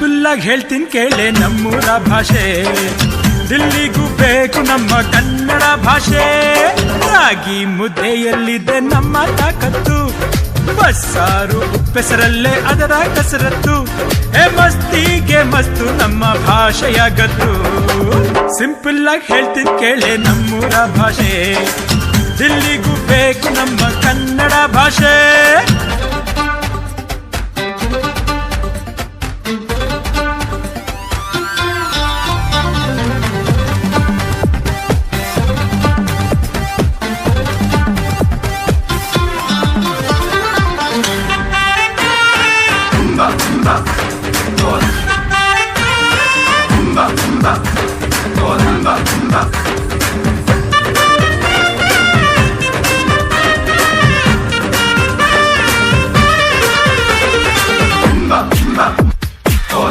Simple ಆಗಿ ಹೇಳ್ತೀನಿ ಕೇಳೆ ನಮ್ಮೂರ ಭಾಷೆ, ದಿಲ್ಲಿಗೂ ಬೇಕು ನಮ್ಮ ಕನ್ನಡ ಭಾಷೆ. ರಾಗಿ ಮುದ್ದೆಯಲ್ಲಿದೆ ನಮ್ಮ ತಾಕತ್ತು, ಬಸ್ಸಾರು ಉಪ್ಪೆಸರಲ್ಲೇ ಅದರ ಕಸರತ್ತು. ಮಸ್ತಿಗೆ ಮಸ್ತು ನಮ್ಮ ಭಾಷೆಯ ಗತ್ತು. ಸಿಂಪಲ್ ಆಗಿ ಹೇಳ್ತೀನಿ ಕೇಳೆ ನಮ್ಮೂರ ಭಾಷೆ, ದಿಲ್ಲಿಗೂ ಬೇಕು ನಮ್ಮ ಕನ್ನಡ ಭಾಷೆ.